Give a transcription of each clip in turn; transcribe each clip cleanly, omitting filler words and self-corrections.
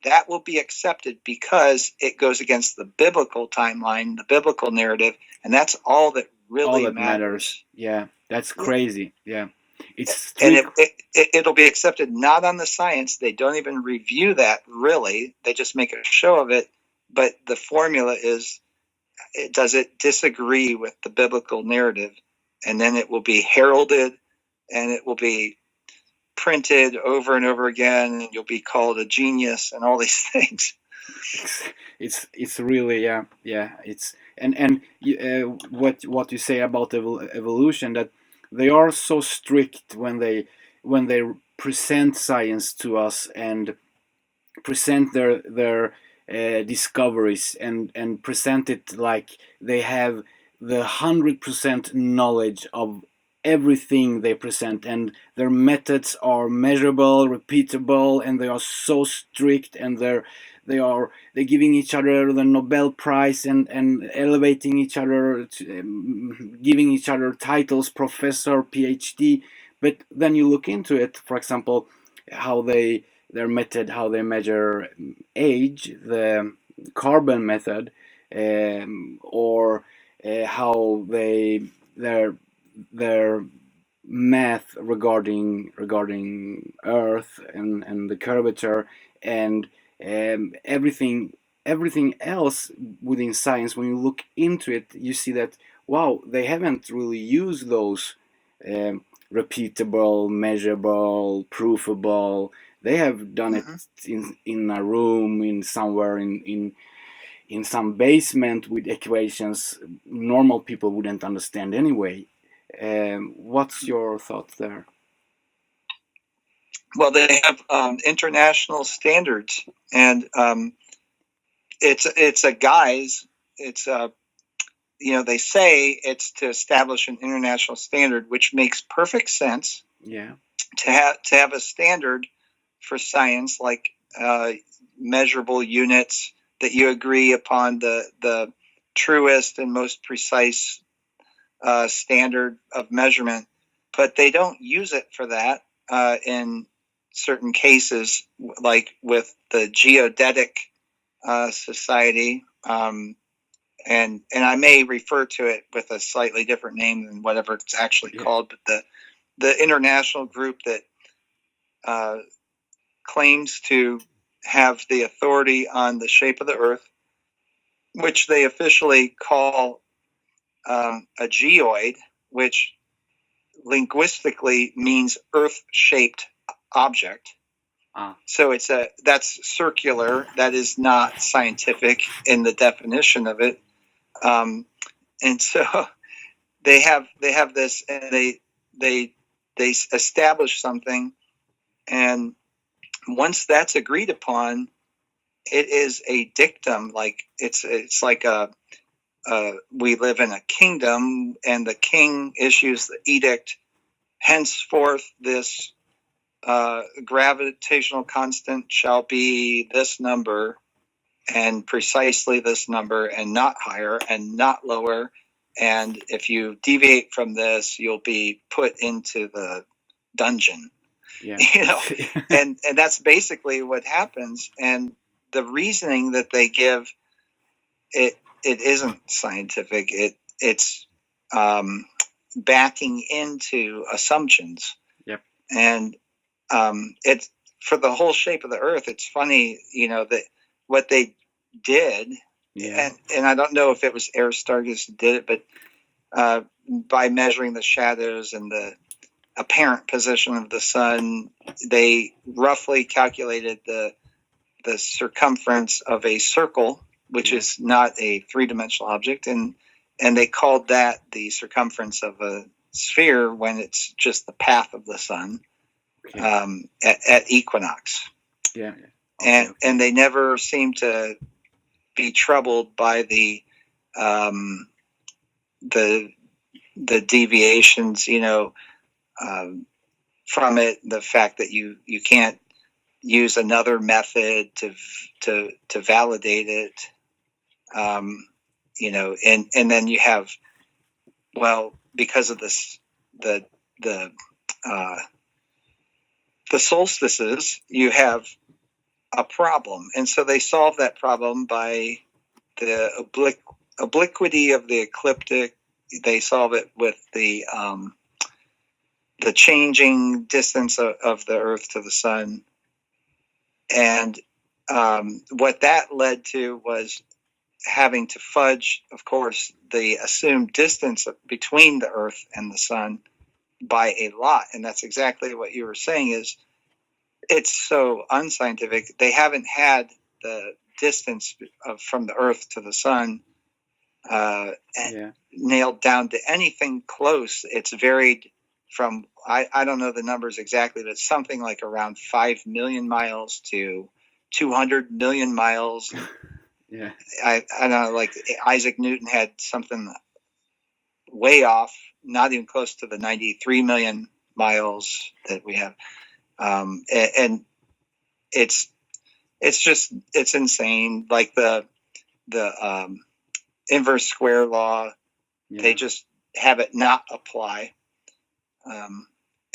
that will be accepted because it goes against the biblical timeline, the biblical narrative, and that's all that All really that matters. matters. Yeah, that's Yeah. crazy. Yeah, it's And strict. it'll be accepted not on the science. They don't even review that, really. They just make a show of it. But the formula is, does it disagree with the biblical narrative? And then it will be heralded, and it will be printed over and over again, and you'll be called a genius and all these things. It's really, yeah, it's and what you say about evolution, that they are so strict when they present science to us and present their discoveries, and present it like they have the 100% knowledge of everything they present, and their methods are measurable, repeatable, and they are so strict, and they're giving each other the Nobel Prize, and elevating each other to, giving each other titles, professor, PhD. But then you look into it, for example, how their method, how they measure age, the carbon method, or how their math regarding Earth, and the curvature, and everything else within science. When you look into it, you see that, wow, they haven't really used those um, repeatable, measurable, proofable. They have done it Mm-hmm. in a room, in somewhere, in some basement, with equations normal people wouldn't understand anyway. What's your thought there? Well, they have international standards, and it's a guise. It's a they say it's to establish an international standard, which makes perfect sense. Yeah. To have a standard for science, like measurable units that you agree upon the truest and most precise standard of measurement, but they don't use it for that in certain cases, like with the Geodetic Society. And I may refer to it with a slightly different name than whatever it's actually Yeah. called, but the international group that claims to have the authority on the shape of the Earth, which they officially call a geoid, which linguistically means Earth-shaped object. So that's circular. That is not scientific in the definition of it. And so they have this, and they establish something, and once that's agreed upon, it is a dictum. Like it's like we live in a kingdom, and the king issues the edict. Henceforth, this gravitational constant shall be this number, and precisely this number, and not higher and not lower. And if you deviate from this, you'll be put into the dungeon. Yeah. And that's basically what happens. And the reasoning that they give, it isn't scientific. It's backing into assumptions. Yep. And it's for the whole shape of the Earth. It's funny, that what they did, Yeah. and I don't know if it was Aristarchus who did it, but by measuring the shadows and the apparent position of the sun, they roughly calculated the circumference of a circle, which is not a three-dimensional object, and they called that the circumference of a sphere when it's just the path of the sun. Okay. At equinox. Yeah. Okay. And they never seem to be troubled by the deviations, from it. The fact that you can't use another method to validate it, and then you have, well, because of this, the solstices, you have a problem. And so they solve that problem by the obliquity of the ecliptic. They solve it with the changing distance of the Earth to the sun. And what that led to was having to fudge, of course, the assumed distance between the Earth and the sun by a lot. And that's exactly what you were saying, is it's so unscientific. They haven't had the distance from the Earth to the sun nailed down to anything close. It's varied from, I don't know the numbers exactly, but something like around 5 million miles to 200 million miles. Yeah. I don't know, like Isaac Newton had something way off, not even close to the 93 million miles that we have. And it's insane. Like the inverse square law, they just have it not apply.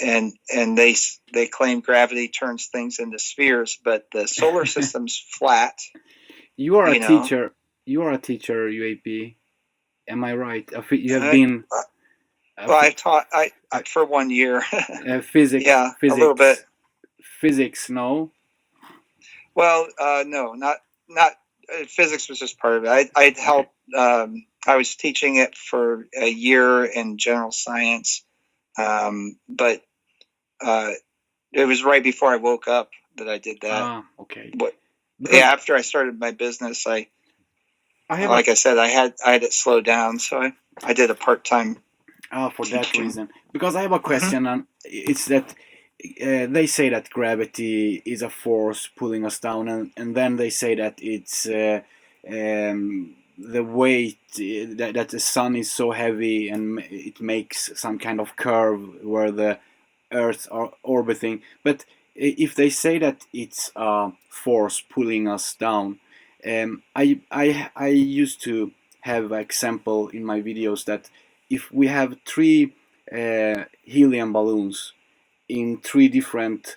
And they claim gravity turns things into spheres, but the solar system's flat. You are a teacher. You are a teacher, UAP. Am I right? You have been. Well, I taught for 1 year. Physics. Yeah, physics, a little bit. Physics, no. Well, no, not physics was just part of it. I'd helped. I was teaching it for a year in general science, but it was right before I woke up that I did that. Ah, okay. But yeah, after I started my business, I said, I had it slowed down, so I did a part-time. For that reason, because I have a question, and it's that they say that gravity is a force pulling us down, and then they say that it's the weight that the sun is so heavy and it makes some kind of curve where the Earth are orbiting. But if they say that it's a force pulling us down, I used to have an example in my videos that if we have 3 helium balloons in 3 different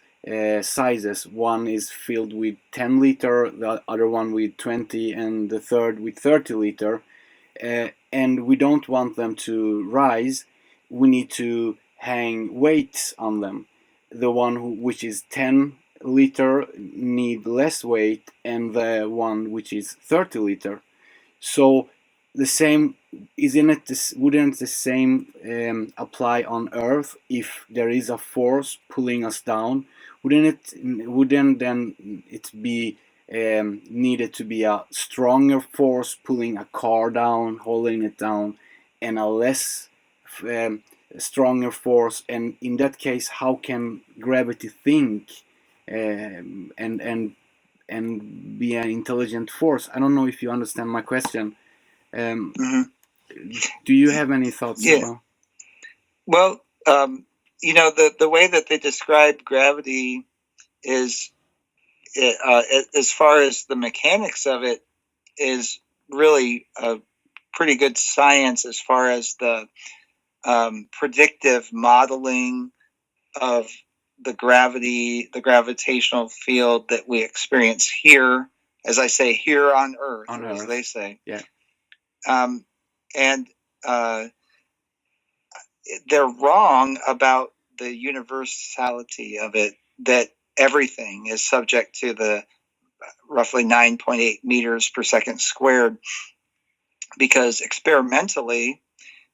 sizes, one is filled with 10 liter, the other one with 20, and the third with 30 liter, and we don't want them to rise, we need to hang weights on them. The one which is 10 liter need less weight, and the one which is 30 liter. So the same, wouldn't the same apply on Earth? If there is a force pulling us down, wouldn't then it be needed to be a stronger force pulling a car down, holding it down, and a less stronger force? And in that case, how can gravity think and be an intelligent force? I don't know if you understand my question. Do you have any thoughts about? Well, the way that they describe gravity is, as far as the mechanics of it, is really a pretty good science as far as the predictive modeling of the gravitational field that we experience here, as I say, here on Earth, as they say. Yeah. And they're wrong about the universality of it, that everything is subject to the roughly 9.8 meters per second squared, because experimentally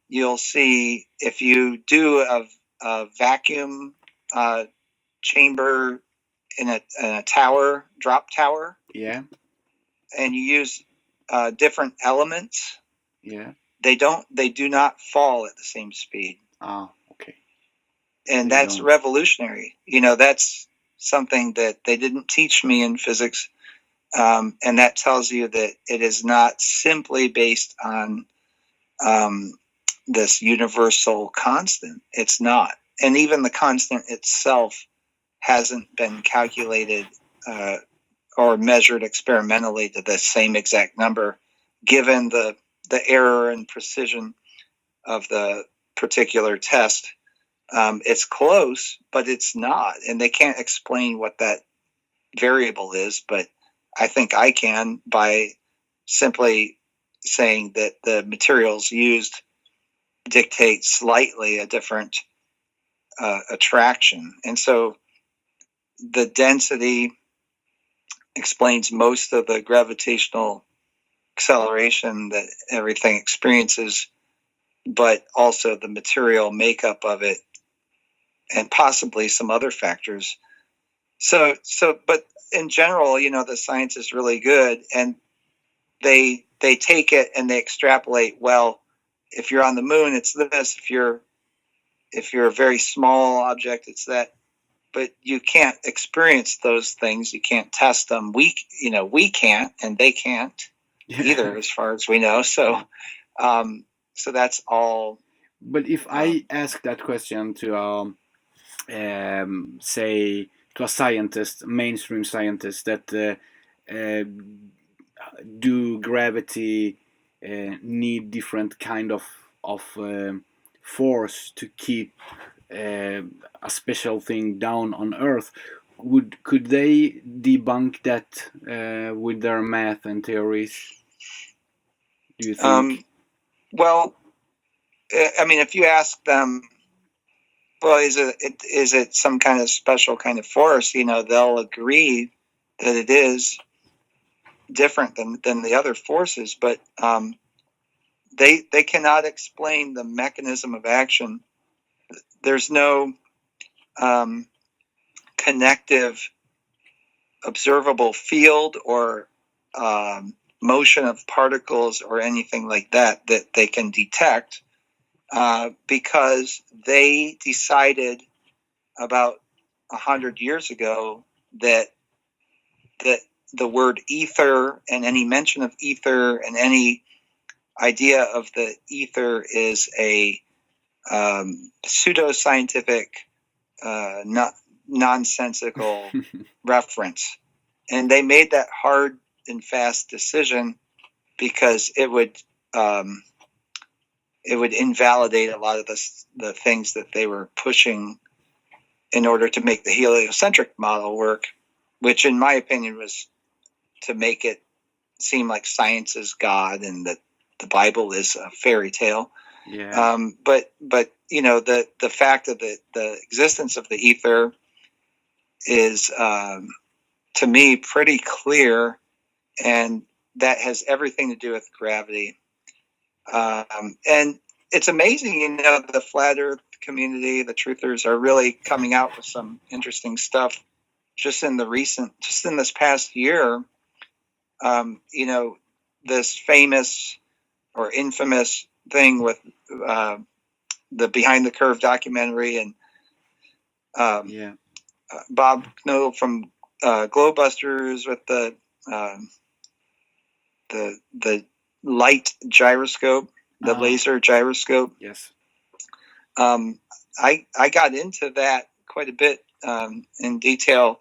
you'll see, if you do a vacuum chamber in a tower, drop tower, and you use different elements, they do not fall at the same speed. Okay. And that's revolutionary. That's something that they didn't teach me in physics, and that tells you that it is not simply based on this universal constant. It's not. And even the constant itself hasn't been calculated or measured experimentally to the same exact number, given the error and precision of the particular test. It's close, but it's not, and they can't explain what that variable is, but I think I can by simply saying that the materials used dictate slightly a different attraction. And so the density explains most of the gravitational acceleration that everything experiences, but also the material makeup of it and possibly some other factors. But in general, the science is really good, and they take it and they extrapolate. Well, if you're on the moon, it's this. If you're a very small object, it's that. But you can't experience those things. You can't test them. We can't, and they can't either, as far as we know. So that's all. But if I ask that question to say to a scientist, mainstream scientist, that do gravity need different kind of force to keep a special thing down on Earth? Could they debunk that with their math and theories? Do you think? Well, I mean, if you ask them, well, is it some kind of special kind of force? They'll agree that it is different than the other forces, but they cannot explain the mechanism of action. There's no connective observable field or motion of particles or anything like that they can detect, because they decided about 100 years ago that the word ether and any mention of ether and any idea of the ether is a pseudoscientific, nonsensical reference. And they made that hard and fast decision because it would invalidate a lot of the things that they were pushing in order to make the heliocentric model work, which in my opinion was to make it seem like science is God and that the Bible is a fairy tale. Yeah. But the fact of the existence of the ether is to me pretty clear, and that has everything to do with gravity. And it's amazing, the flat Earth community, the truthers, are really coming out with some interesting stuff. Just in this past year, this famous or infamous thing with the Behind the Curve documentary and Bob Knodel from Globebusters with the light gyroscope, the laser gyroscope. Yes. I got into that quite a bit in detail,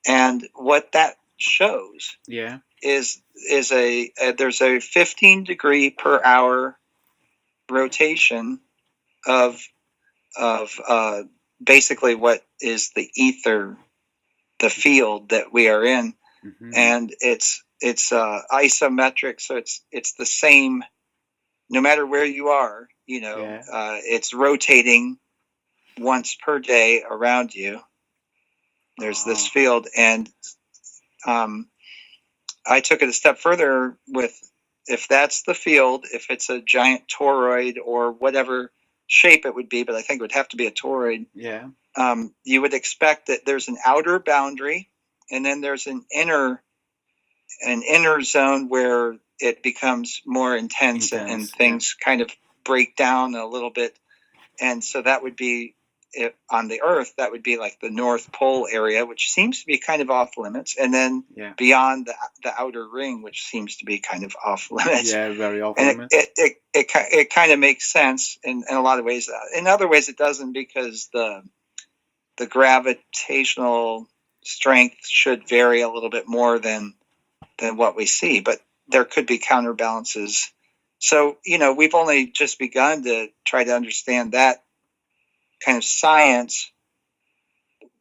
and what that shows is there's a 15 degree per hour rotation of basically what is the ether, the field that we are in, and it's isometric, so it's the same no matter where you are. It's rotating once per day around you. There's this field, and I took it a step further with, if that's the field, if it's a giant toroid or whatever shape it would be, but I think it would have to be a toroid. Yeah. You would expect that there's an outer boundary, and then there's an inner zone where it becomes more intense and things kind of break down a little bit. And so that would be, on the Earth, that would be like the North Pole area, which seems to be kind of off limits, and then beyond the outer ring, which seems to be kind of off limits. Yeah, very off limits. It kind of makes sense in a lot of ways. In other ways, it doesn't, because the gravitational strength should vary a little bit more than what we see, but there could be counterbalances. So, we've only just begun to try to understand that kind of science,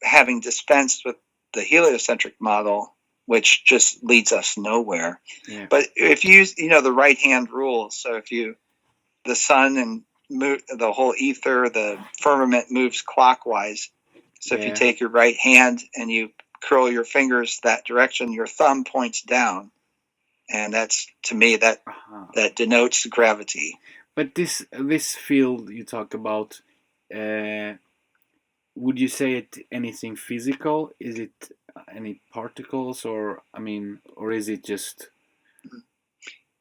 having dispensed with the heliocentric model, which just leads us nowhere. Yeah. But if you use, the right hand rule, so if the sun and the whole ether, the firmament moves clockwise. So if you take your right hand and you curl your fingers that direction, your thumb points down, and that's, to me, that denotes gravity. But this field you talk about, would you say it anything physical? Is it any particles, or or is it just?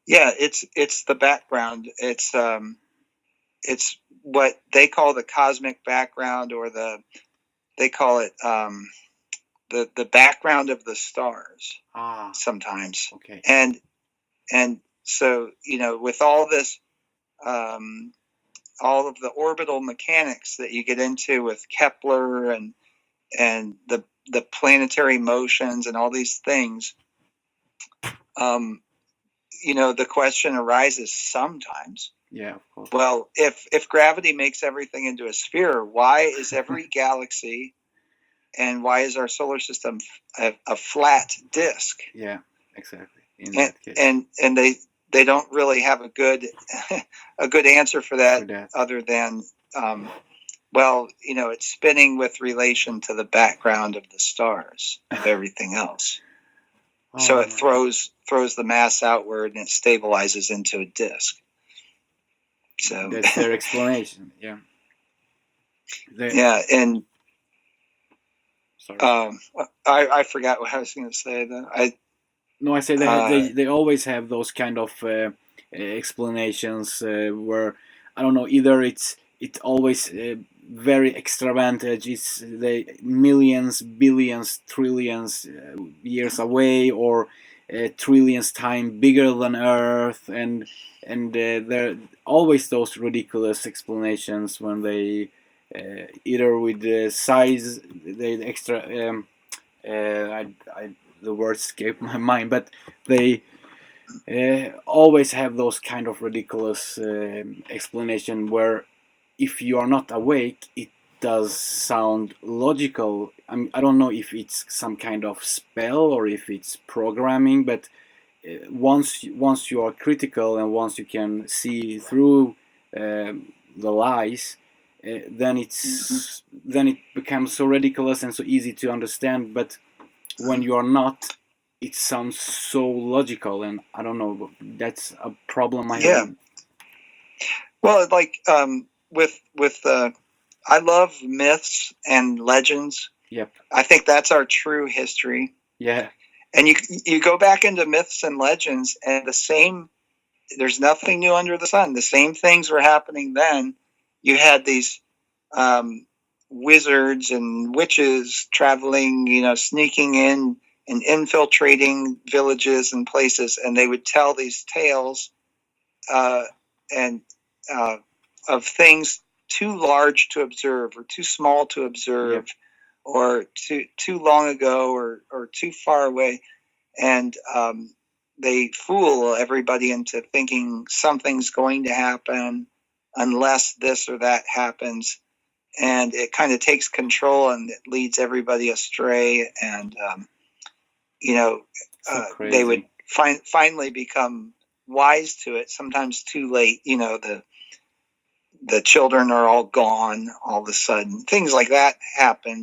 Yeah, it's the background. It's what they call the cosmic background, or they call it the background of the stars. Sometimes. Okay. And so, with all this, all of the orbital mechanics that you get into with Kepler and the planetary motions and all these things, the question arises sometimes. Yeah, of course. Well, if gravity makes everything into a sphere, why is every galaxy and why is our solar system a flat disk? Yeah, exactly. And they don't really have a good answer for that, other than it's spinning with relation to the background of the stars of everything else. So it throws the mass outward and it stabilizes into a disk. So that's their explanation. Yeah. And sorry. I forgot what I was going to say. I say they always have those kind of explanations where, I don't know, either it's always very extravagant. It's the millions, billions, trillions years away, or trillions time bigger than Earth, and there are always those ridiculous explanations when they either with the size, the extra. The words escape my mind, but they always have those kind of ridiculous explanation where, if you are not awake, it does sound logical. I don't know if it's some kind of spell or if it's programming, but once you are critical and once you can see through the lies, then it becomes so ridiculous and so easy to understand. But when you are not, it sounds so logical, and I don't know. That's a problem I have. Well, like with I love myths and legends. Yep. I think that's our true history. Yeah. And you go back into myths and legends, and there's nothing new under the sun. The same things were happening then. You had these wizards and witches traveling, sneaking in and infiltrating villages and places, and they would tell these tales of things too large to observe, or too small to observe, or too long ago, or too far away, and they fool everybody into thinking something's going to happen unless this or that happens, and it kind of takes control and it leads everybody astray, and they would finally become wise to it, sometimes too late. The children are all gone all of a sudden. Things like that happen,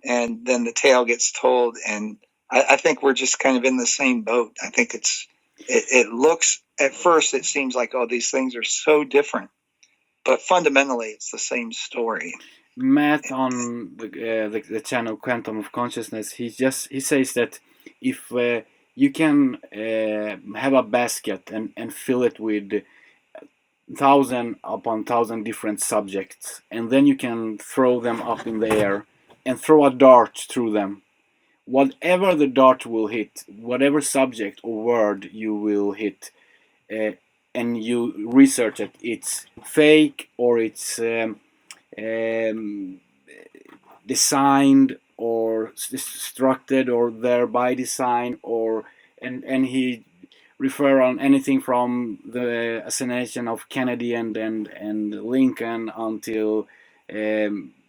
and then the tale gets told, and I think we're just kind of in the same boat. I think it looks, at first, it seems like, oh, these things are so different, but fundamentally it's the same story. Matt on the channel Quantum of Consciousness, he says that if you can have a basket and fill it with 1,000 upon 1,000 different subjects, and then you can throw them up in the air and throw a dart through them, whatever the dart will hit, whatever subject or word you will hit, and you research it, it's fake or it's designed or constructed or there by design, or and he refer on anything from the assassination of Kennedy and Lincoln until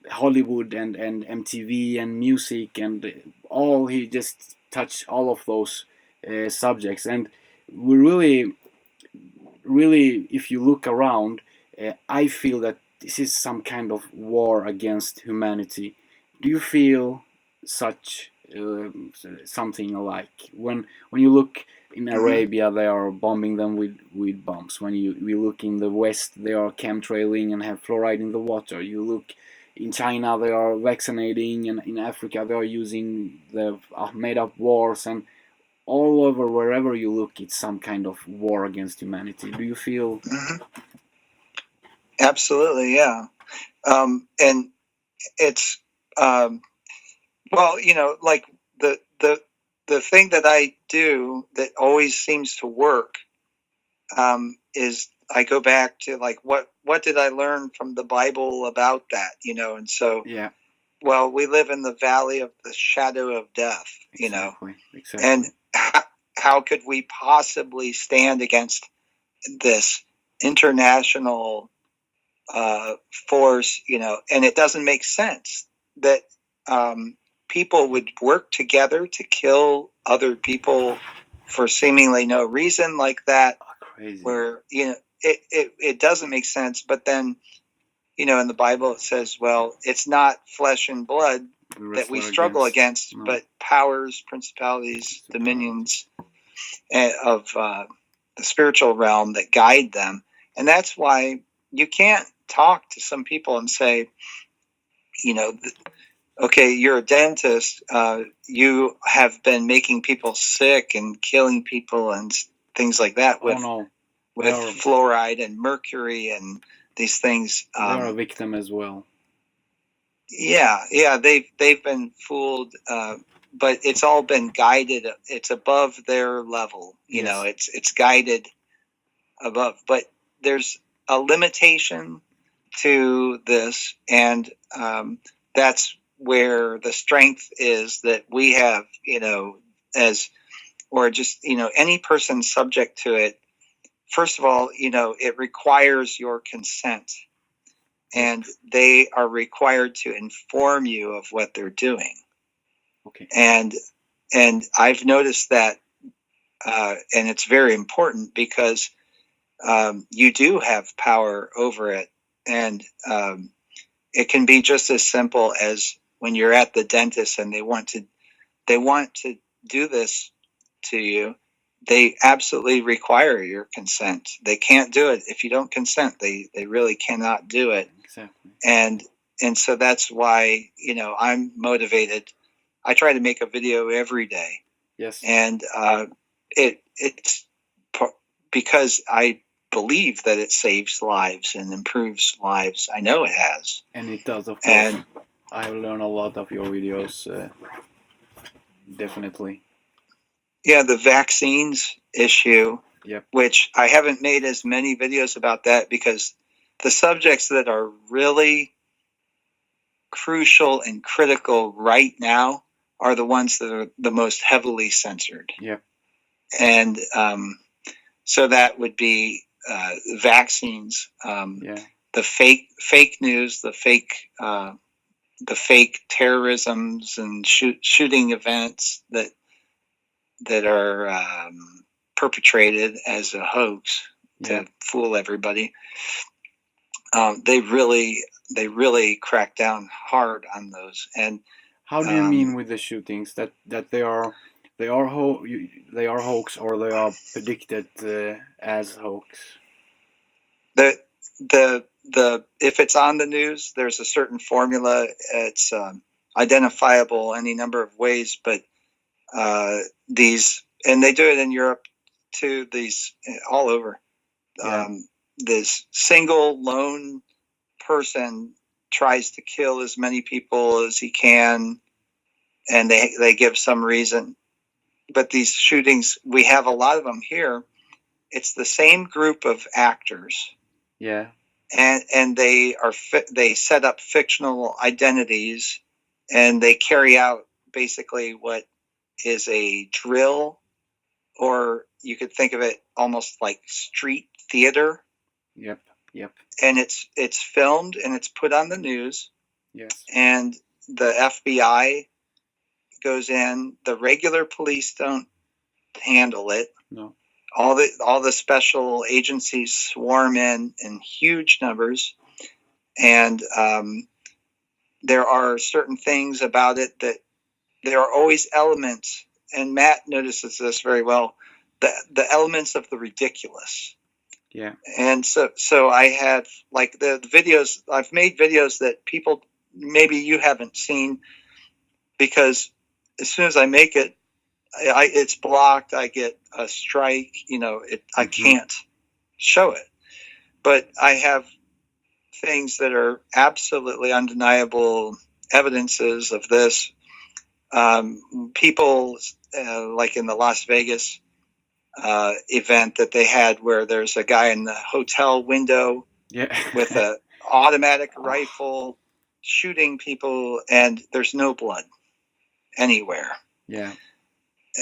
Hollywood and MTV and music and all. He just touched all of those subjects, and we really, if you look around, I feel that this is some kind of war against humanity. Do you feel such something alike when you look in Hmm. Arabia? They are bombing them with bombs. When we look in the West, they are chemtrailing and have fluoride in the water. You look in China, they are vaccinating, and in Africa, they are using the made up wars, and all over wherever you look, it's some kind of war against humanity. Do you feel? Hmm. Absolutely, yeah. And it's well, like the the the thing that I do that always seems to work is I go back to like what did I learn from the Bible about that, and so Yeah, well, we live in the valley of the shadow of death, exactly, and exactly. how could we possibly stand against this international force, and it doesn't make sense that people would work together to kill other people for seemingly no reason like that, Oh, crazy. where, it doesn't make sense. But then, in the Bible, it says, well, it's not flesh and blood We that we wrestle struggle against. against, No, but powers, principalities, principalities. dominions of the spiritual realm that guide them. And that's why you can't talk to some people and say, you know, okay, you're a dentist. You have been making people sick and killing people and things like that Oh with no, they with are fluoride and mercury and these things. they are a victim as well. Yeah, they've been fooled, but it's all been guided. It's above their level. Yes, It's guided above, but there's a limitation to this, and that's where the strength is that we have, as or just any person subject to it. First of all, it requires your consent, yep, and they are required to inform you of what they're doing. okay, And I've noticed that, and it's very important because you do have power over it, and it can be just as simple as when you're at the dentist and they want to do this to you. They absolutely require your consent. They can't do it if you don't consent. They really cannot do it. exactly. And so that's why I'm motivated. I try to make a video every day, Yes, and it's because I believe that it saves lives and improves lives. I know it has. and it does, of course. And I learn a lot of your videos, definitely. yeah, the vaccines issue, Yep. which I haven't made as many videos about that because the subjects that are really crucial and critical right now are the ones that are the most heavily censored. Yep. And so that would be vaccines, Yeah. the fake news, the fake terrorisms and shooting events that are perpetrated as a hoax Yeah. to fool everybody. They really crack down hard on those. And How do you mean um, with the shootings that they are hoax, or they are predicted as hoax? the the if it's on the news, there's a certain formula. It's identifiable any number of ways, but these, and they do it in Europe too. These all over. Yeah. This single lone person tries to kill as many people as he can, and they give some reason. But these shootings, we have a lot of them here. It's the same group of actors, Yeah. and they set up fictional identities, and they carry out basically what is a drill, or you could think of it almost like street theater. Yep. Yep. And it's filmed and it's put on the news, Yes. And the FBI goes in. The regular police don't handle it. No. All the special agencies swarm in huge numbers, and there are certain things about it that there are always elements. And Matt notices this very well. The elements of the ridiculous. Yeah. And so I have like the videos. I've made videos that people maybe you haven't seen, because as soon as I make it, it's blocked. I get a strike. I can't show it. But I have things that are absolutely undeniable evidences of this. People like in the Las Vegas event that they had, where there's a guy in the hotel window with an automatic rifle shooting people, and there's no blood anywhere. Yeah.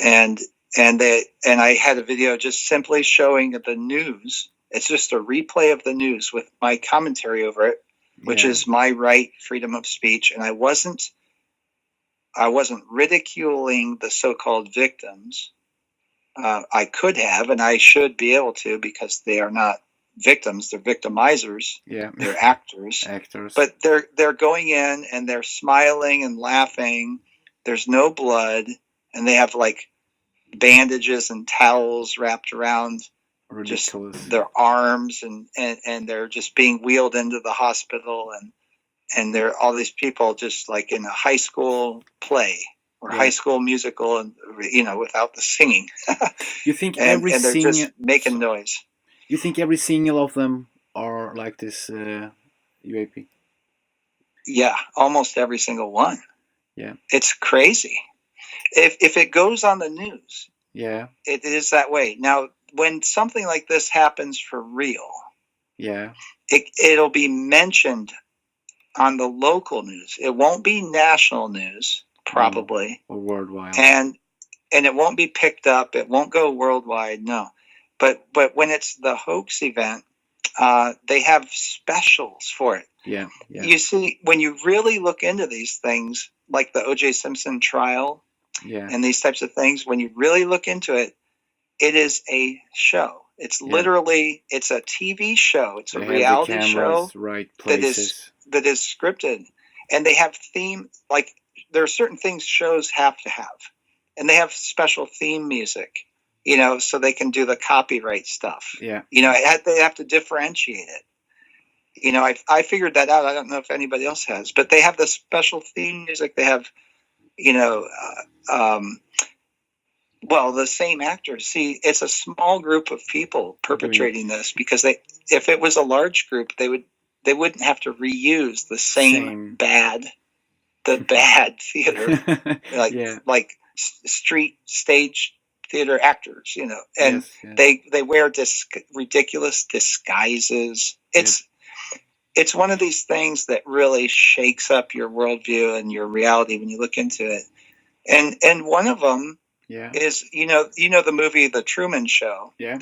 And I had a video just simply showing the news. It's just a replay of the news with my commentary over it, which is my right, freedom of speech. And I wasn't ridiculing the so-called victims. I could have, and I should be able to, because they are not victims; they're victimizers. Yeah, they're actors. But they're going in and they're smiling and laughing. There's no blood, and they have like bandages and towels wrapped around just their arms, and they're just being wheeled into the hospital, and there are all these people just like in a high school play or high school musical, and without the singing. You think and they're just making noise. You think every single of them are like this UAP? Yeah, almost every single one. Yeah, it's crazy. If it goes on the news, it is that way. Now, when something like this happens for real, it'll be mentioned on the local news. It won't be national news, probably, or worldwide, and it won't be picked up. It won't go worldwide. No, but when it's the hoax event, they have specials for it. Yeah. You see, when you really look into these things, like the O.J. Simpson trial, and these types of things, when you really look into it, it is a show. It's literally, it's a TV show. It's a reality show that is scripted, and they have theme. Like, there are certain things shows have to have, and they have special theme music, so they can do the copyright stuff. Yeah. They have to differentiate it. I figured that out. I don't know if anybody else has, but they have the special theme music. They have, the same actors. See, it's a small group of people perpetrating this, because if it was a large group, they wouldn't have to reuse the same bad theater, like street stage theater actors, and they wear ridiculous disguises. It's one of these things that really shakes up your worldview and your reality when you look into it. And one of them is, the movie The Truman Show. Yeah.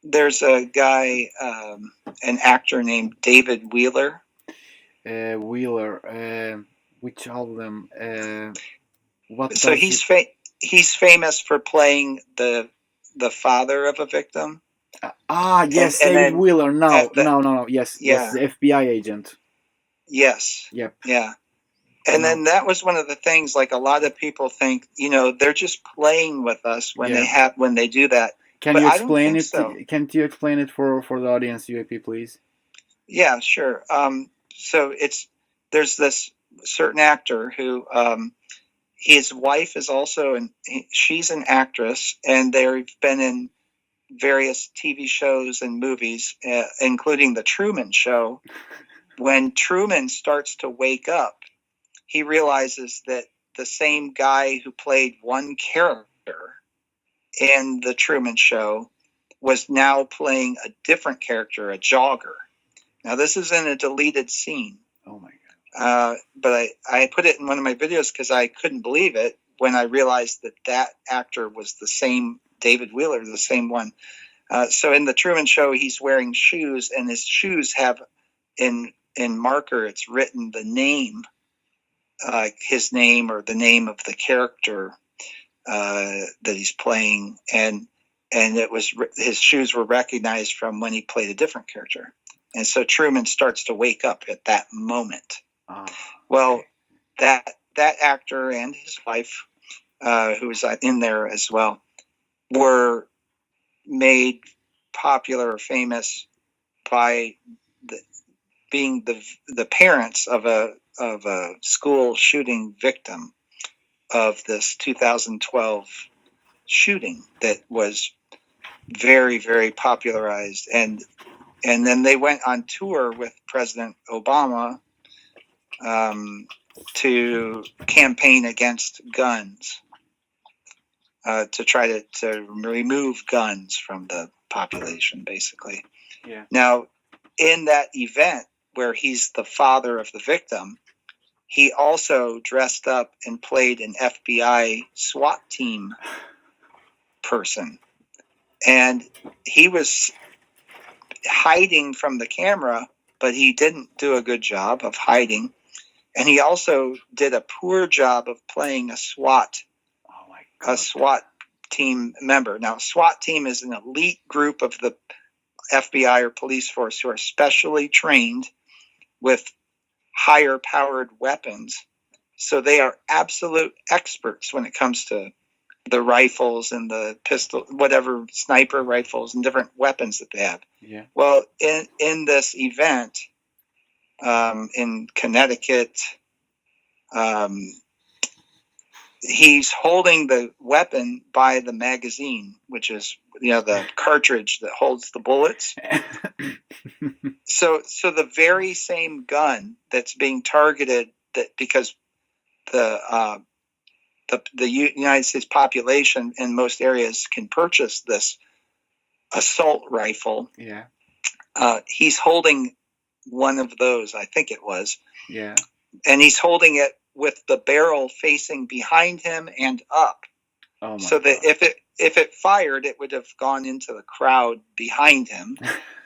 There's a guy, an actor named David Wheeler. Which of them? What? So he's famous for playing the father of a victim. Yes, David Wheeler. No. Yes, the FBI agent. Yes. Yep. Yeah. And then that was one of the things, like, a lot of people think, they're just playing with us when they do that. Can you explain it? So. Can't you explain it for the audience, UAP, please? Yeah, sure. So there's this certain actor who, his wife is also, she's an actress, and they've been in various TV shows and movies, including The Truman Show. When Truman starts to wake up, he realizes that the same guy who played one character in The Truman Show was now playing a different character, a jogger. Now, this is in a deleted scene. Oh, my God. But I put it in one of my videos because I couldn't believe it when I realized that actor was the same David Wheeler, the same one. So in The Truman Show, he's wearing shoes, and his shoes have, in in marker, it's written the name, his name or the name of the character that he's playing, and it was his shoes were recognized from when he played a different character, and so Truman starts to wake up at that moment. Well, that actor and his wife, who was in there as well, were made popular or famous by being the parents of a school shooting victim of this 2012 shooting that was very, very popularized, and then they went on tour with President Obama to campaign against guns, to try to remove guns from the population, basically. Yeah. Now, in that event where he's the father of the victim, he also dressed up and played an FBI SWAT team person. And he was hiding from the camera, but he didn't do a good job of hiding. And he also did a poor job of playing a SWAT team member. Now, SWAT team is an elite group of the FBI or police force who are specially trained with higher powered weapons. So they are absolute experts when it comes to the rifles and the pistol, whatever, sniper rifles and different weapons that they have. Yeah. Well, in this event in Connecticut, he's holding the weapon by the magazine, which is, the cartridge that holds the bullets. So the very same gun that's being targeted, that because the United States population in most areas can purchase this assault rifle. Yeah. He's holding one of those, I think it was. Yeah. And he's holding it with the barrel facing behind him and up. Oh my so that God. if it fired, it would have gone into the crowd behind him.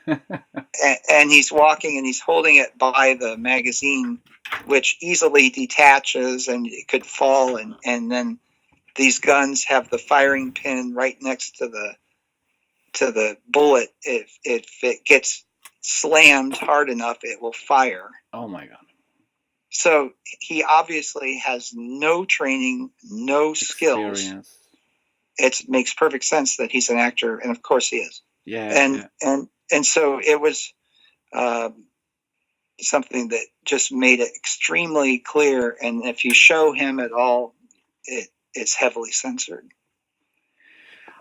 and he's walking and he's holding it by the magazine, which easily detaches and it could fall. And then these guns have the firing pin right next to the bullet. If it gets slammed hard enough, it will fire. Oh my God. So he obviously has no training, no skills. Experience. It makes perfect sense that he's an actor, and of course he is. Yeah. And so it was something that just made it extremely clear. And if you show him at all, it's heavily censored.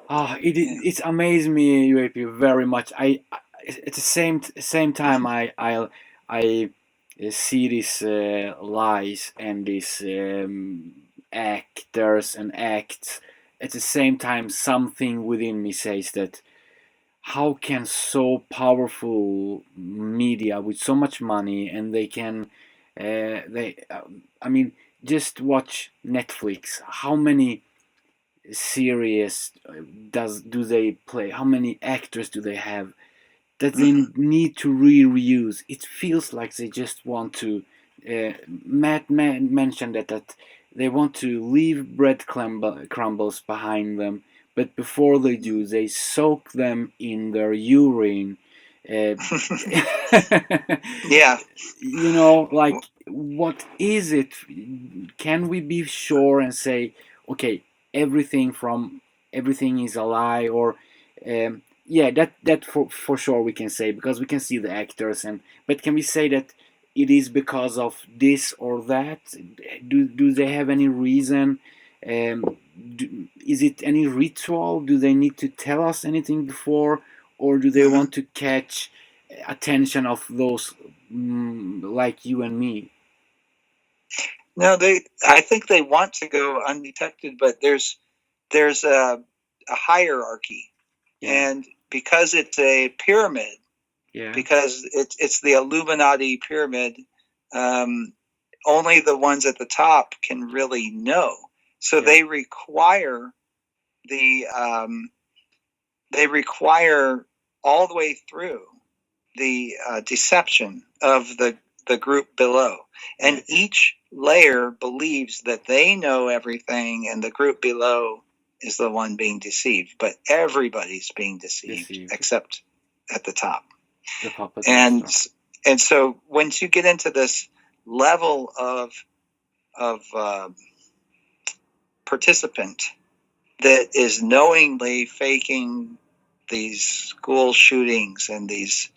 It's amazed me, UAP, very much. I at the same time I see these lies and these actors and acts. At the same time, something within me says that how can so powerful media with so much money, and they can I mean, just watch Netflix. How many series do they play? How many actors do they have that they need to reuse? It feels like they just want to. Matt mentioned that they want to leave bread crumbles behind them, but before they do, they soak them in their urine. Yeah. Like, what is it? Can we be sure and say, okay, everything is a lie? Or yeah, that for sure we can say, because we can see the actors, but can we say that it is because of this or that? Do they have any reason? Is it any ritual? Do they need to tell us anything before, or do they want to catch attention of those like you and me? No, I think they want to go undetected, but there's a hierarchy. Yeah. And because it's a pyramid, because it's the Illuminati pyramid, only the ones at the top can really know. So they require all the way through the deception of the the group below. And each layer believes that they know everything, and the group below is the one being deceived. But everybody's being deceived. Except at the top. The puppet and master. and so once you get into this level of participant that is knowingly faking these school shootings and these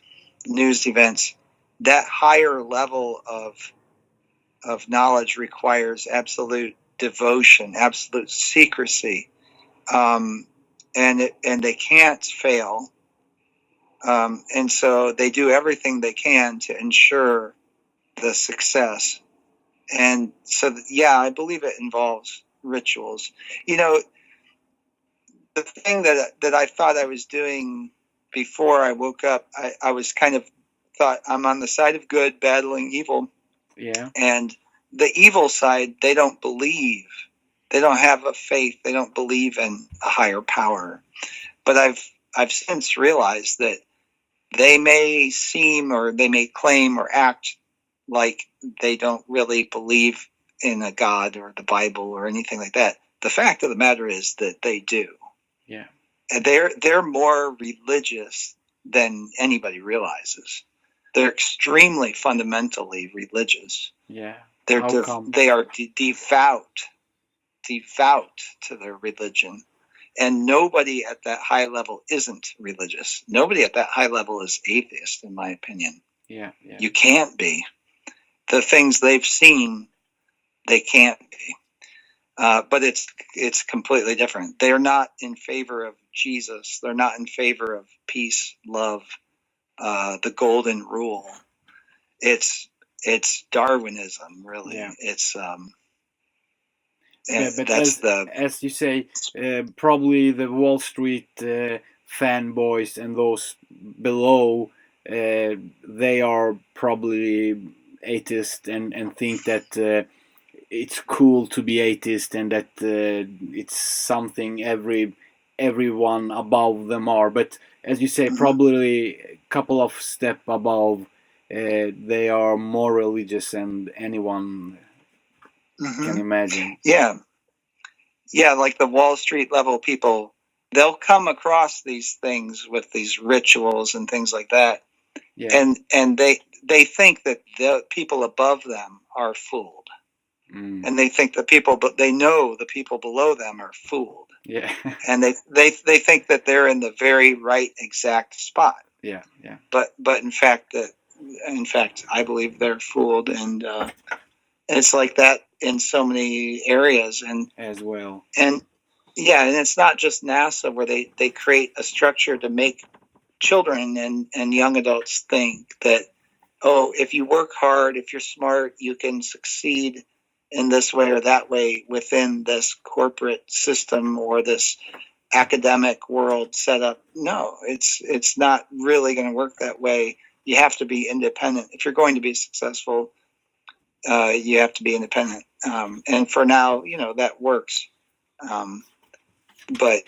news events, that higher level of knowledge requires absolute devotion, absolute secrecy, and they can't fail. And so they do everything they can to ensure the success. And so, I believe it involves rituals. The thing that I thought I was doing before I woke up, I was kind of thought I'm on the side of good, battling evil. Yeah. And the evil side, they don't believe. They don't have a faith. They don't believe in a higher power. But I've since realized that they may seem, or they may claim or act like they don't really believe in a God or the Bible or anything like that. The fact of the matter is that they do. Yeah. And they're more religious than anybody realizes. They're extremely fundamentally religious. Yeah. They are devout to their religion. And nobody at that high level isn't religious. Nobody at that high level is atheist, in my opinion. Yeah. You can't be. The things they've seen, they can't be. But it's completely different. They're not in favor of Jesus. They're not in favor of peace, love, the golden rule. It's Darwinism, really. Yeah. It's but as you say, probably the Wall Street fanboys and those below, they are probably atheist and think that it's cool to be atheist and that it's something everyone above them are. But as you say, probably a couple of step above, they are more religious than anyone can imagine. Yeah, like the Wall Street level people, they'll come across these things with these rituals and things like that. Yeah. And they think that the people above them are fooled. And they think they know the people below them are fooled. Yeah. And they think that they're in the very right exact spot. Yeah. But in fact I believe they're fooled, and it's like that in so many areas, and as well. And it's not just NASA where they create a structure to make children and young adults think that, if you work hard, if you're smart, you can succeed in this way or that way within this corporate system or this academic world setup. No, it's not really going to work that way. You have to be independent. If you're going to be successful, you have to be independent. And for now, that works. But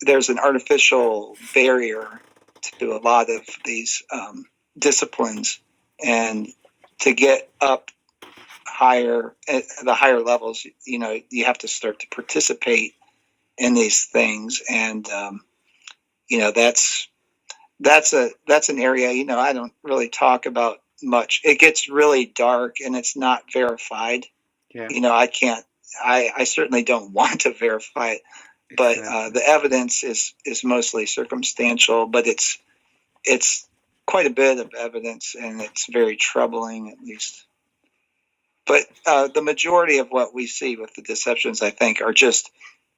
there's an artificial barrier to a lot of these disciplines, and to get up higher at the higher levels, you have to start to participate in these things, and that's an area I don't really talk about much. It gets really dark, and it's not verified. Yeah. I certainly don't want to verify it, but the evidence is mostly circumstantial, but it's quite a bit of evidence, and it's very troubling, at least. But the majority of what we see with the deceptions, I think, are just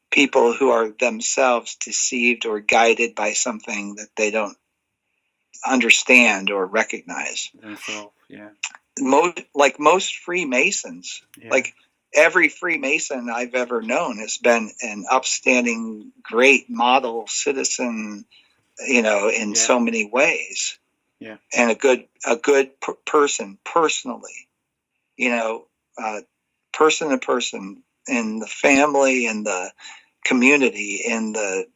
people who are themselves deceived or guided by something that they don't understand or recognize. So, yeah. Most Freemasons, like every Freemason I've ever known has been an upstanding, great model citizen, in so many ways. Yeah. And a good person personally, person to person, in the family, in the community, in the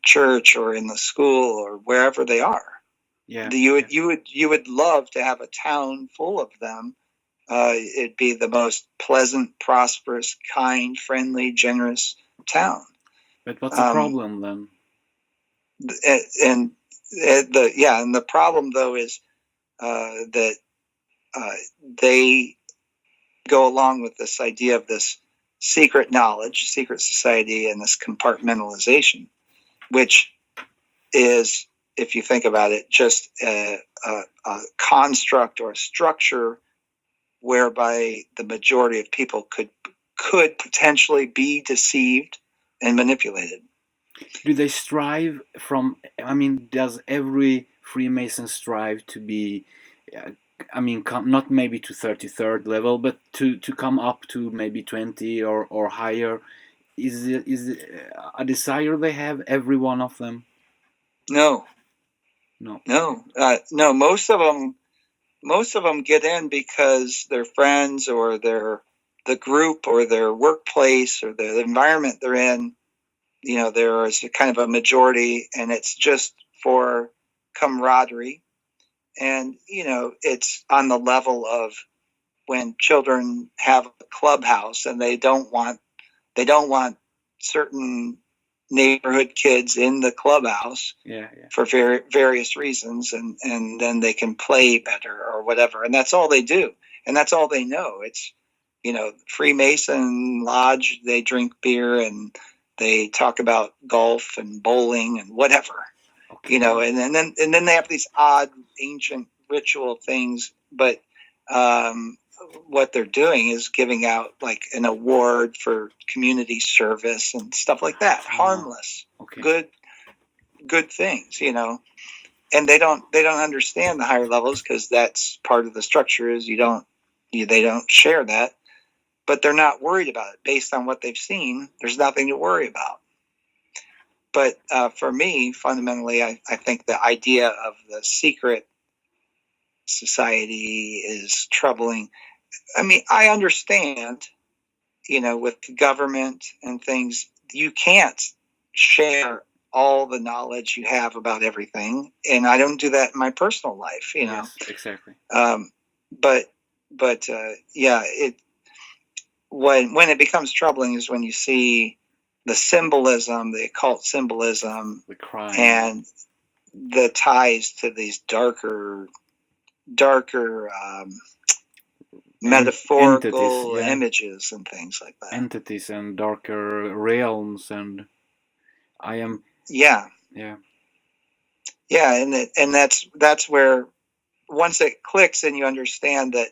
church, or in the school, or wherever they are. Yeah. You would love to have a town full of them. It'd be the most pleasant, prosperous, kind, friendly, generous town. But what's the problem then? And the problem though is that they go along with this idea of this secret knowledge, secret society, and this compartmentalization, which is, if you think about it, just a construct or a structure whereby the majority of people could potentially be deceived and manipulated. Do they strive from? I mean, does every Freemason strive to be? I mean, not maybe to 33rd level, but to come up to maybe 20 or higher. Is it a desire they have, every one of them? No. No. Most of them get in because their friends or the group or their workplace or the environment they're in. There is a kind of a majority, and it's just for camaraderie. And it's on the level of when children have a clubhouse and they don't want certain neighborhood kids in the clubhouse for various reasons, and then they can play better or whatever, and that's all they do, and that's all they know. It's Freemason Lodge, they drink beer and they talk about golf and bowling and whatever. Okay. And then they have these odd ancient ritual things, but what they're doing is giving out like an award for community service and stuff like that. Harmless, okay. good things, and they don't understand the higher levels because that's part of the structure is they don't share that, but they're not worried about it based on what they've seen. There's nothing to worry about. But for me, fundamentally, I think the idea of the secret society is troubling. I mean, I understand, with government and things, you can't share all the knowledge you have about everything, and I don't do that in my personal life, Yes, exactly. But when it becomes troubling is when you see the symbolism, the occult symbolism, the crime, and the ties to these darker metaphorical images and things like that. Entities and darker realms, and I am and that's where once it clicks and you understand that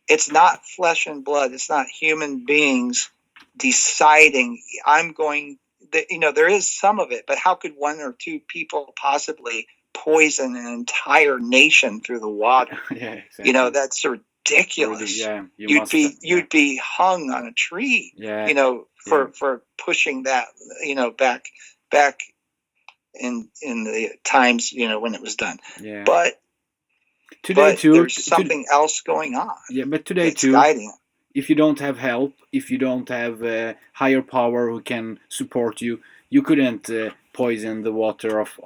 it's not flesh and blood, it's not human beings deciding there is some of it, but how could one or two people possibly poison an entire nation through the water? Yeah, exactly. That's ridiculous. Yeah, you'd be hung on a tree. Yeah, for pushing that. Back in the times when it was done. Yeah. But today too, there's something else going on. Yeah, but today too. Guiding it. If you don't have help, if you don't have a higher power who can support you, you couldn't poison the water of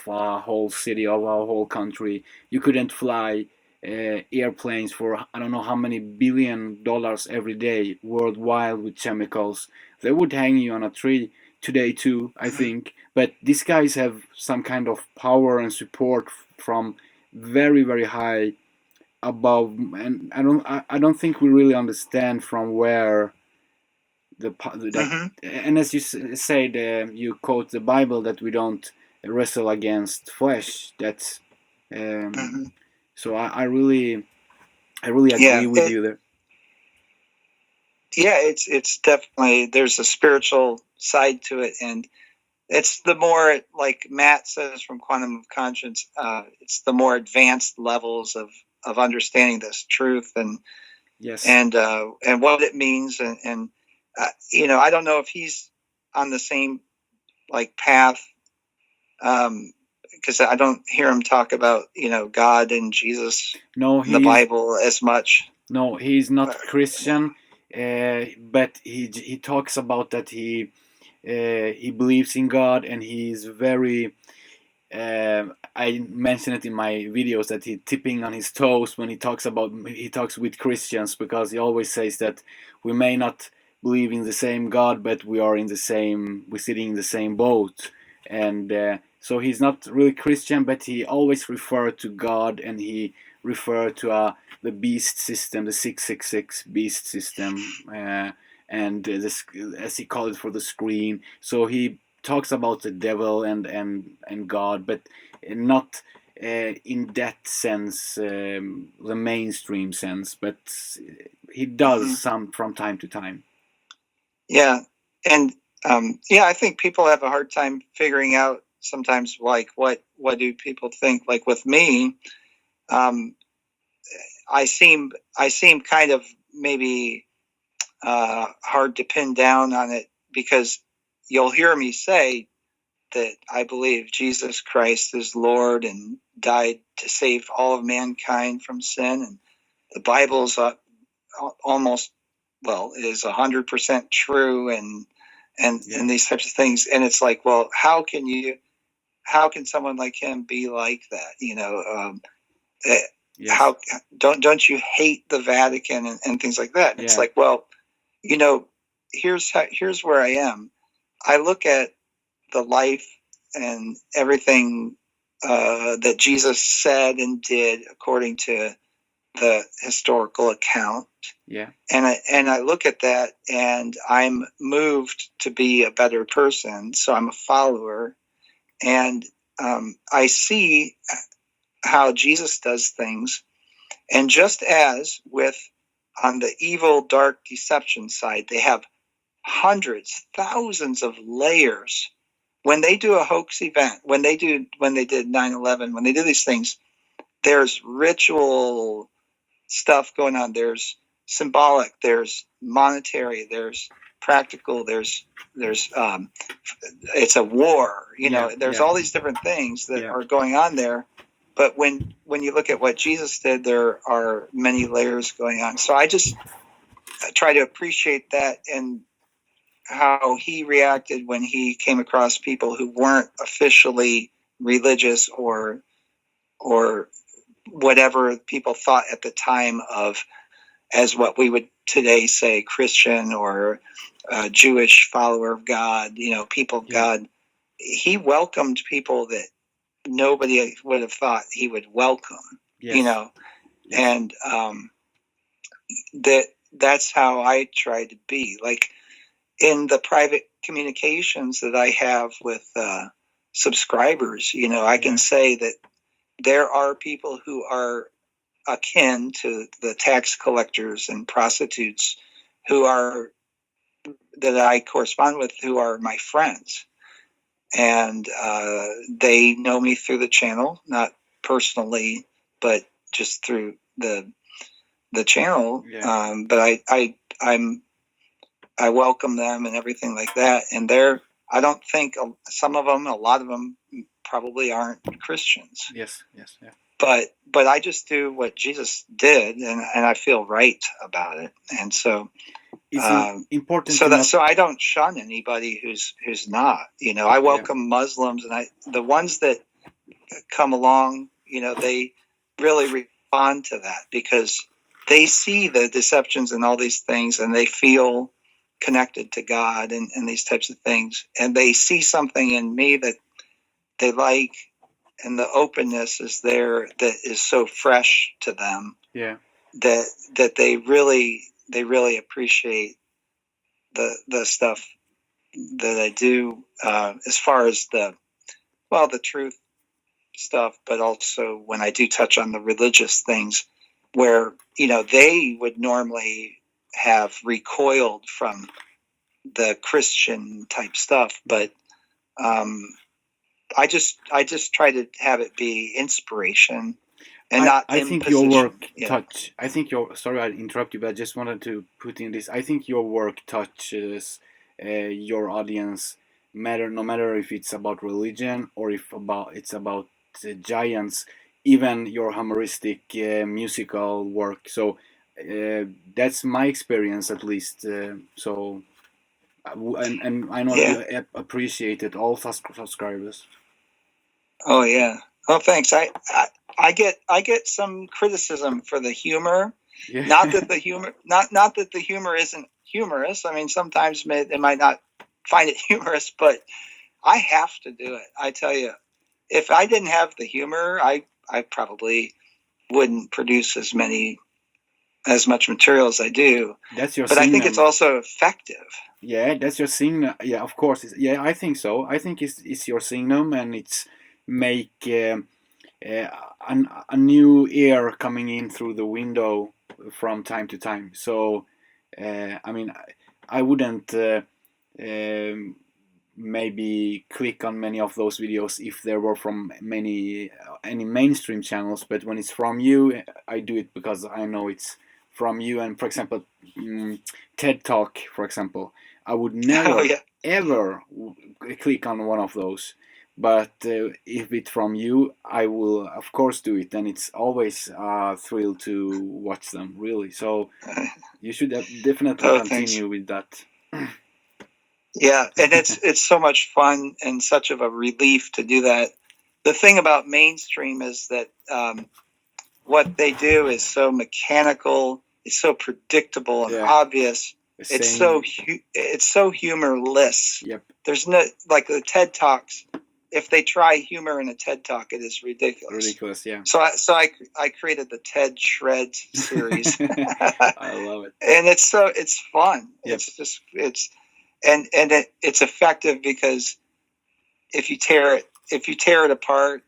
a whole city, of a whole country. You couldn't fly airplanes for I don't know how many $1 billion every day worldwide with chemicals. They would hang you on a tree today too, I think. But these guys have some kind of power and support from very, very high above, and I don't think we really understand from where and as you said, you quote the Bible that we don't wrestle against flesh. That's so I really agree with you there. Yeah, it's definitely, there's a spiritual side to it, and it's the more, like Matt says from Quantum of Conscience, it's the more advanced levels of understanding this truth and what it means, and I don't know if he's on the same path, because I don't hear him talk about God and Jesus in the Bible as much. No, he's not Christian, but he talks about that he believes in God, and he's very I mention it in my videos that he tipping on his toes when he talks with Christians, because he always says that we may not believe in the same God, but we're sitting in the same boat, and so he's not really Christian, but he always referred to God, and he referred to the beast system, the 666 beast system, and this, as he called it, for the screen. So he talks about the devil and God, but not in that sense, the mainstream sense. But he does some from time to time. Yeah, and yeah, I think people have a hard time figuring out sometimes, like what do people think? Like with me, I seem kind of maybe hard to pin down on it, because you'll hear me say that I believe Jesus Christ is Lord and died to save all of mankind from sin, and the Bible's almost, well, is 100% true, and these types of things. And it's like, well, how can someone like him be like that? Yes. How don't you hate the Vatican and things like that? And it's like, well, here's where I am. I look at the life and everything that Jesus said and did according to the historical account. Yeah. And I look at that, and I'm moved to be a better person. So I'm a follower, and I see how Jesus does things. And just as with on the evil, dark deception side, they have hundreds, thousands of layers. When they do a hoax event, when they did 9/11, when they do these things, there's ritual stuff going on. There's symbolic, there's monetary, there's practical, there's it's a war, there's all these different things that are going on there. But when you look at what Jesus did, there are many layers going on. So I just try to appreciate that, and how he reacted when he came across people who weren't officially religious or whatever people thought at the time of as what we would today say Christian or Jewish follower of God, people of God. He welcomed people that nobody would have thought he would welcome, and that's how I try to be. Like in the private communications that I have with subscribers, I can say that there are people who are akin to the tax collectors and prostitutes that I correspond with, who are my friends. And they know me through the channel, not personally, but just through the channel. But I welcome them and everything like that. And I don't think some of them, a lot of them probably aren't Christians. Yes. But I just do what Jesus did, and I feel right about it. And so it's important. So I don't shun anybody who's not. I welcome Muslims, and the ones that come along, they really respond to that, because they see the deceptions and all these things, and they feel connected to God and these types of things, and they see something in me that they like, and the openness is there that is so fresh to them. That they really appreciate the stuff that I do, as far as the truth stuff, but also when I do touch on the religious things, where they would normally have recoiled from the Christian type stuff, but I just try to have it be inspiration and not imposition. Think your work touch. I think sorry I interrupt you, but I just wanted to put in this. I think your work touches your audience, no matter if it's about religion or if it's about giants, even your humoristic musical work. So that's my experience, at least. So and I know you appreciate it, all subscribers. Oh yeah. Oh, thanks. I get some criticism for the humor. Yeah. Not that the humor not that the humor isn't humorous. I mean, sometimes they might not find it humorous, but I have to do it. I tell you, if I didn't have the humor, I probably wouldn't produce as much material as I do. That's your But I think it's signal. also effective. Yeah, that's your signal. Yeah, of course. Yeah, I think so. I think it's your signal, and it's make a new air coming in through the window from time to time. So, I mean, I wouldn't um, maybe click on many of those videos if there were from any mainstream channels. But when it's from you, I do it because I know it's from you. And for example, TED Talk, for example, I would Oh never yeah. ever click on one of those. But if it's from you, I will of course do it, and it's always a thrill to watch them. Really, so you should definitely Oh, thanks. continue with that. Yeah, and it's so much fun and such of a relief to do that. The thing about mainstream is that what they do is so mechanical. It's so predictable and Yeah, obvious. the same. It's so humorless. Yep. There's no, like the TED Talks. If they try humor in a TED Talk, it is ridiculous. Ridiculous, yeah. So I created the TED Shred series, I love it. and it's fun. Yep. It's it's effective because if you tear it apart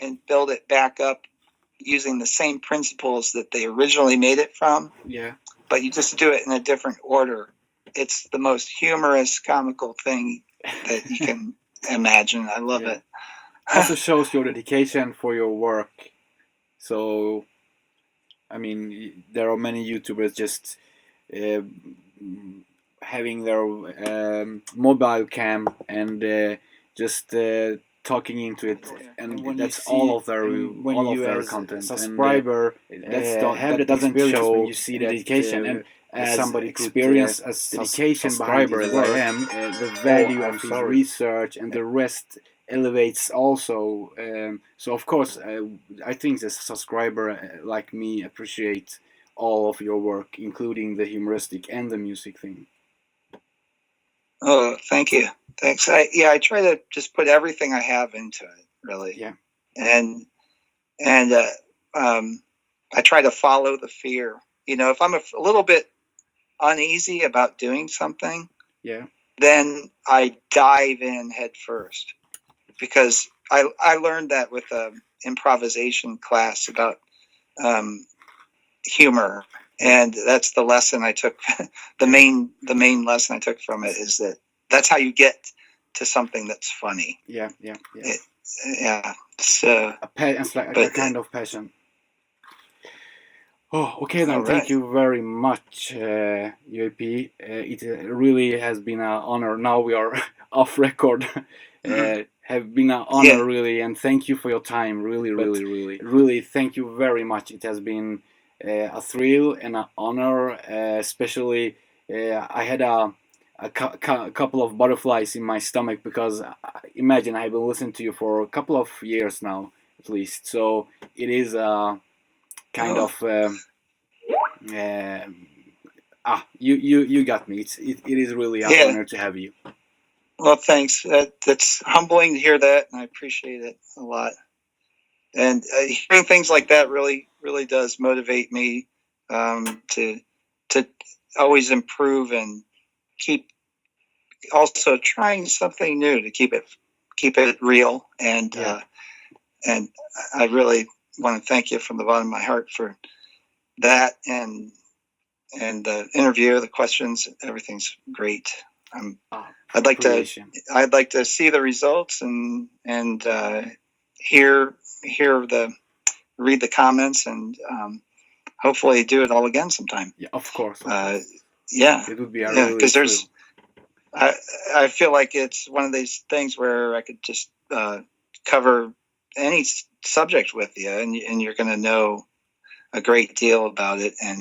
and build it back up using the same principles that they originally made it from, Yeah. but you just do it in a different order, it's the most humorous, comical thing that you can imagine. I love it. Also shows your dedication for your work. So, I mean, there are many YouTubers just uh, having their mobile cam and just talking into it, and when that's you all see, of their I mean, when all of you their as content. a subscriber have That that doesn't experience when show you see that dedication, and as somebody put experienced as dedication behind subscriber his as I work, am, the value I'm of his sorry. research and the rest elevates also. So of course, I think the subscriber like me appreciate all of your work, including the humoristic and the music thing. Oh, thank you. Thanks. I try to just put everything I have into it, really. Yeah. And I try to follow the fear. You know, if I'm a little bit uneasy about doing something, Yeah. then I dive in head first, because I learned that with an improvisation class about humor, and that's the lesson I took. the main lesson I took from it is that that's how you get to something that's funny. Yeah. Yeah. So It's like a kind of passion. Oh, okay then. all Thank right. you very much, UAP. It really has been an honor. Now we are off record. Have been an honor, Yeah. really, and thank you for your time. Really, really, thank you very much. It has been a thrill and an honor. Especially, I had a couple of butterflies in my stomach because imagine I've been listening to you for a couple of years now, at least. So it is kind of you got me. It is really an honor to have you. Well, thanks. That's humbling to hear that, and I appreciate it a lot. And hearing things like that really does motivate me to always improve and keep also trying something new to keep it real. And and I really want to thank you from the bottom of my heart for that, and the interview, the questions, everything's great. I'd like to see the results and read the comments, and hopefully do it all again sometime. Yeah, of course. Yeah, it would be really because there's. I feel like it's one of these things where I could just cover any subject with you, and you're going to know a great deal about it, and